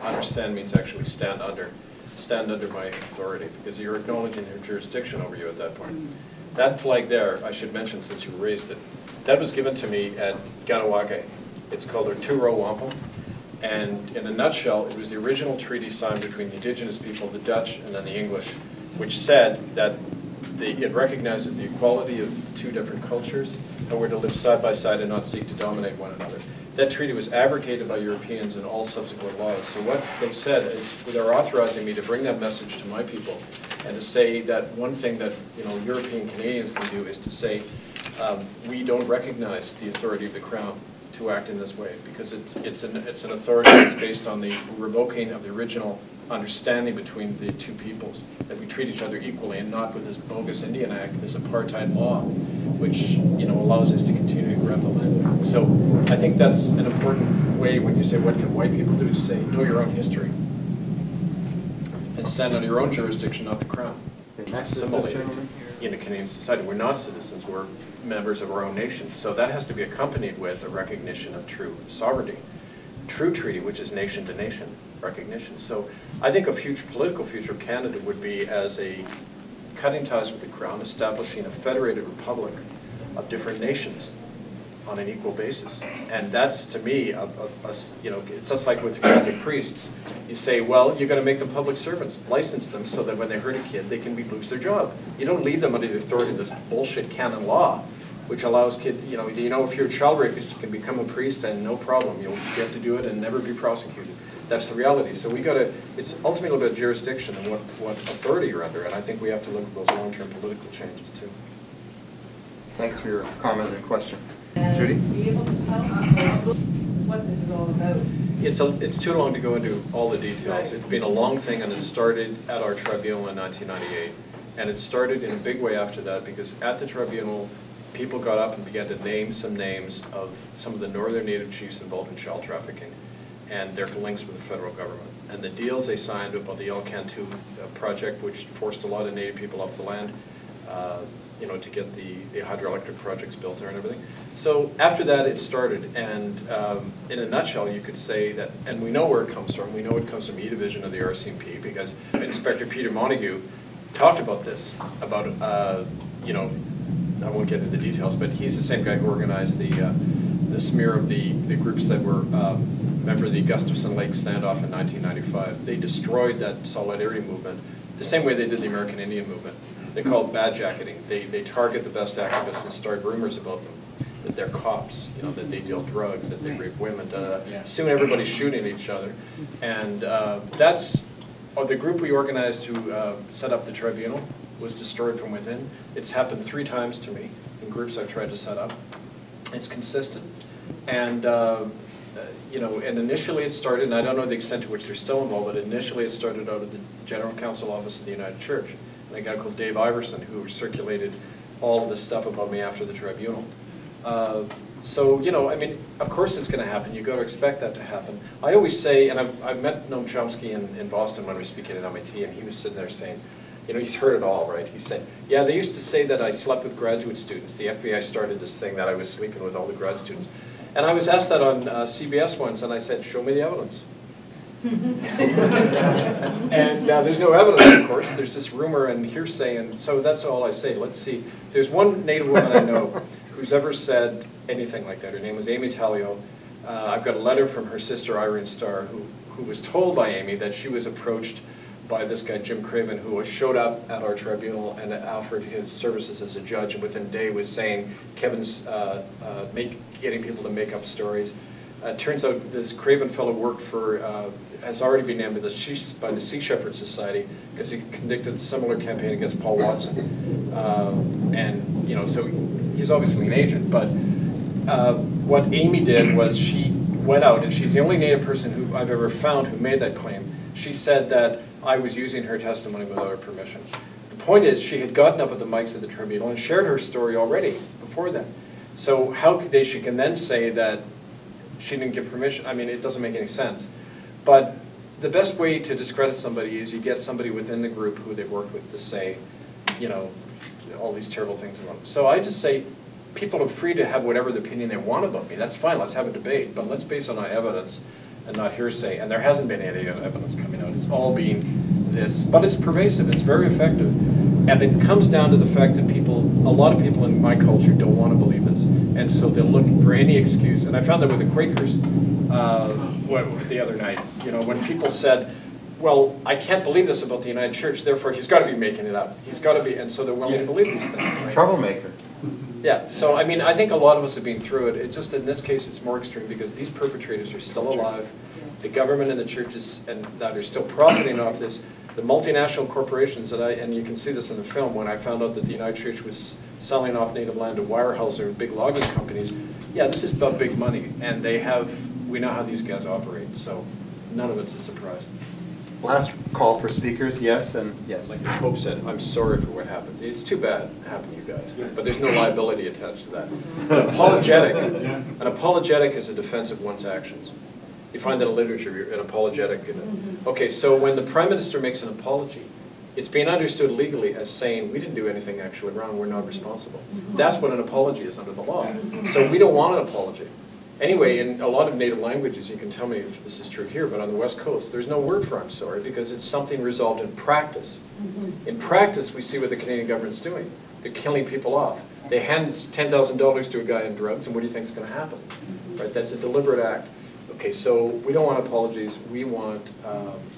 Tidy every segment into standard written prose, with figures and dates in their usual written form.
understand means actually stand under my authority, because you're acknowledging your jurisdiction over you at that point. That flag there, I should mention since you raised it, that was given to me at Ganawake. It's called a Two-Row Wampum, and in a nutshell, it was the original treaty signed between the indigenous people, the Dutch, and then the English, which said that it recognizes the equality of two different cultures, and we're to live side by side and not seek to dominate one another. That treaty was abrogated by Europeans in all subsequent laws. So what they said is, they're authorizing me to bring that message to my people, and to say that one thing that European Canadians can do is to say, we don't recognize the authority of the Crown to act in this way, because it's an authority that's based on the revoking of the original understanding between the two peoples, that we treat each other equally and not with this bogus Indian Act, this apartheid law, which allows us to continue to grab the land. So I think that's an important way when you say what can white people do, to say know your own history and stand on your own jurisdiction, not the Crown. Assimilated in a Canadian society. We're not citizens, we're members of our own nation. So that has to be accompanied with a recognition of true sovereignty. True treaty, which is nation to nation recognition. So I think a political future of Canada would be as a cutting ties with the Crown, establishing a federated republic of different nations on an equal basis. And that's, to me, it's just like with Catholic priests. You say, well, you're going to make them public servants, license them so that when they hurt a kid, they can lose their job. You don't leave them under the authority of this bullshit canon law, which allows kids, if you're a child rapist, you can become a priest and no problem. You'll get to do it and never be prosecuted. That's the reality. So it's ultimately about jurisdiction and what authority you're under, and I think we have to look at those long-term political changes too. Thanks for your comment and question. Judy? Be able to tell what this is all about. It's too long to go into all the details. Right. It's been a long thing, and it started at our tribunal in 1998. And it started in a big way after that, because at the tribunal, people got up and began to name some names of some of the northern Native chiefs involved in child trafficking and their links with the federal government. And the deals they signed about the El Cantu project, which forced a lot of Native people off the land, to get the hydroelectric projects built there and everything. So after that, it started, and in a nutshell, you could say that, and we know where it comes from. We know it comes from E Division of the RCMP, because Inspector Peter Montague talked about this, about, I won't get into the details, but he's the same guy who organized the smear of the groups that were, remember the Gustafson Lake standoff in 1995. They destroyed that solidarity movement the same way they did the American Indian movement. They call it bad jacketing. They target the best activists and start rumors about them, that they're cops, that they deal drugs, that they rape women. Soon everybody's shooting each other. And that's the group we organized to set up the tribunal was destroyed from within. It's happened 3 times to me in groups I've tried to set up. It's consistent. And and initially it started, and I don't know the extent to which they're still involved, but initially it started out of the General Council Office of the United Church. And a guy called Dave Iverson, who circulated all of this stuff about me after the tribunal. So, of course it's going to happen. You've got to expect that to happen. I always say, and I've met Noam Chomsky in Boston when we were speaking at MIT, and he was sitting there saying, he's heard it all, right? He said, yeah, they used to say that I slept with graduate students. The FBI started this thing that I was sleeping with all the grad students. And I was asked that on CBS once, and I said, show me the evidence. And there's no evidence, of course. There's this rumor and hearsay, and so that's all I say. Let's see. There's one Native woman I know who's ever said anything like that. Her name was Amy Talio. I've got a letter from her sister, Irene Starr, who was told by Amy that she was approached by this guy, Jim Craven, who showed up at our tribunal and offered his services as a judge, and within a day was saying Kevin's getting people to make up stories. It turns out this Craven fellow worked for, has already been named by the Sea Shepherd Society, because he conducted a similar campaign against Paul Watson. So he's obviously an agent. But what Amy did was she went out, and she's the only Native person who I've ever found who made that claim. She said that I was using her testimony without her permission. The point is, she had gotten up at the mics of the tribunal and shared her story already before then. So how could she can then say that she didn't give permission? I mean, it doesn't make any sense. But the best way to discredit somebody is you get somebody within the group who they work with to say, all these terrible things about them. So I just say, people are free to have whatever the opinion they want about me. That's fine, let's have a debate, but let's base it on evidence. and not hearsay, and there hasn't been any evidence coming out. It's all been this, but it's pervasive, it's very effective, and it comes down to the fact that a lot of people in my culture don't want to believe this, and so they'll look for any excuse, and I found that with the Quakers the other night, you know, when people said, well, I can't believe this about the United Church, therefore he's got to be making it up. He's got to be, and so they're willing to believe these things. Right? Troublemaker. Yeah, so I mean, I think a lot of us have been through it. It just, in this case, it's more extreme because these perpetrators are still alive. The government and the churches and that are still profiting off this. The multinational corporations and you can see this in the film, when I found out that the United Church was selling off native land to Weyerhaeuser and big logging companies, yeah, this is about big money, and we know how these guys operate, so none of it's a surprise. Last call for speakers, yes and yes. Like the Pope said, I'm sorry for what happened. It's too bad it happened to you guys, but there's no liability attached to that. An apologetic is a defense of one's actions. You find that in literature, an apologetic. Okay, so when the Prime Minister makes an apology, it's being understood legally as saying, we didn't do anything actually wrong, we're not responsible. That's what an apology is under the law. So we don't want an apology. Anyway, in a lot of native languages, you can tell me if this is true here, but on the West Coast, there's no word for I'm sorry because it's something resolved in practice. In practice, we see what the Canadian government's doing. They're killing people off. They hand $10,000 to a guy in drugs, and what do you think is going to happen? Right? That's a deliberate act. Okay, so we don't want apologies. We want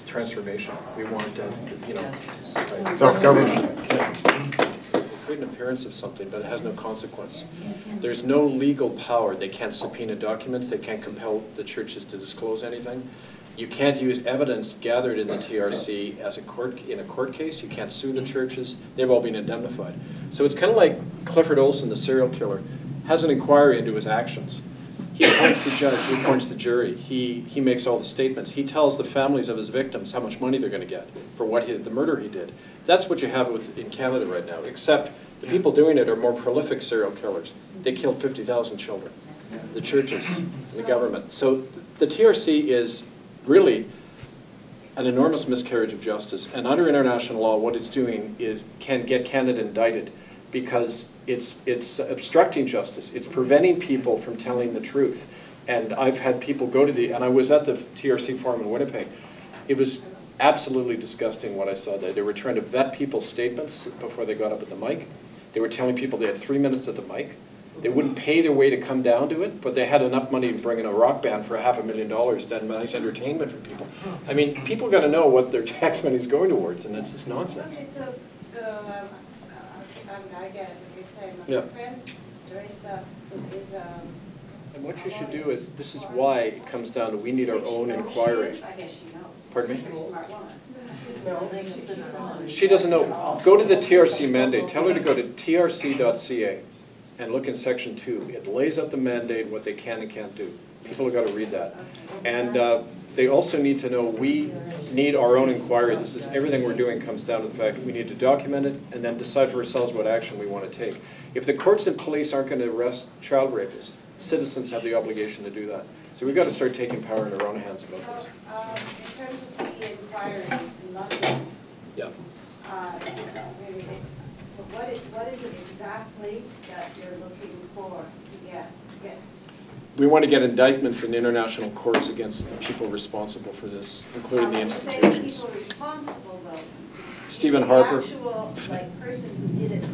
transformation. We want, you know, right? Self-government. Create an appearance of something, but it has no consequence. There's no legal power. They can't subpoena documents. They can't compel the churches to disclose anything. You can't use evidence gathered in the TRC as in a court case. You can't sue the churches. They've all been indemnified. So it's kind of like Clifford Olson, the serial killer, has an inquiry into his actions. He appoints the judge, he appoints the jury, he makes all the statements. He tells the families of his victims how much money they're going to get for the murder he did. That's what you have in Canada right now, except the people doing it are more prolific serial killers. They killed 50,000 children, the churches, the government. So the TRC is really an enormous miscarriage of justice. And under international law, what it's doing is can get Canada indicted because it's obstructing justice. It's preventing people from telling the truth. And I've had people go to and I was at the TRC forum in Winnipeg. It was absolutely disgusting what I saw there. They were trying to vet people's statements before they got up at the mic. They were telling people they had 3 minutes at the mic. They wouldn't pay their way to come down to it, but they had enough money to bring in a rock band for $500,000 to have nice entertainment for people. I mean, people got to know what their tax money is going towards, and that's just nonsense. Okay, I get it, what you're saying. Yeah. My friend, Teresa, is And what you should do is, this is why it comes down to we need our own inquiry. I guess she knows. Pardon me? She's a smart woman. She doesn't know. Go to the TRC mandate. Tell her to go to trc.ca and look in section 2. It lays out the mandate, what they can and can't do. People have got to read that. And they also need to know we need our own inquiry. This is everything we're doing comes down to the fact we need to document it and then decide for ourselves what action we want to take. If the courts and police aren't going to arrest child rapists, citizens have the obligation to do that. So we've got to start taking power in our own hands about this. In terms of the inquiry in London, Yeah. what is it exactly that you're looking for to get? We want to get indictments in international courts against the people responsible for this, including the institutions. When you say people responsible, though, Stephen Harper. the actual person who did it to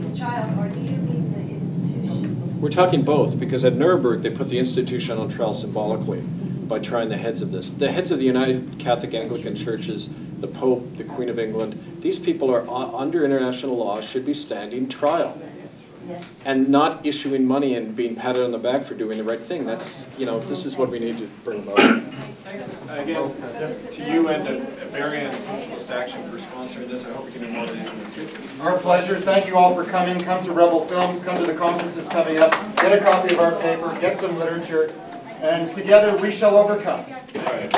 his child, or do you mean the institution? We're talking both, because at Nuremberg they put the institution on trial symbolically by trying the heads of this. The heads of the United Catholic Anglican Churches, the Pope, the Queen of England, these people are under international law, should be standing trial. And not issuing money and being patted on the back for doing the right thing. That's, you know, this is what we need to bring about. Thanks again to you and Barry and Socialist Action for sponsoring this. I hope we can do more of these in the future. Our pleasure. Thank you all for coming. Come to Rebel Films. Come to the conferences coming up. Get a copy of our paper. Get some literature. And together we shall overcome. All right.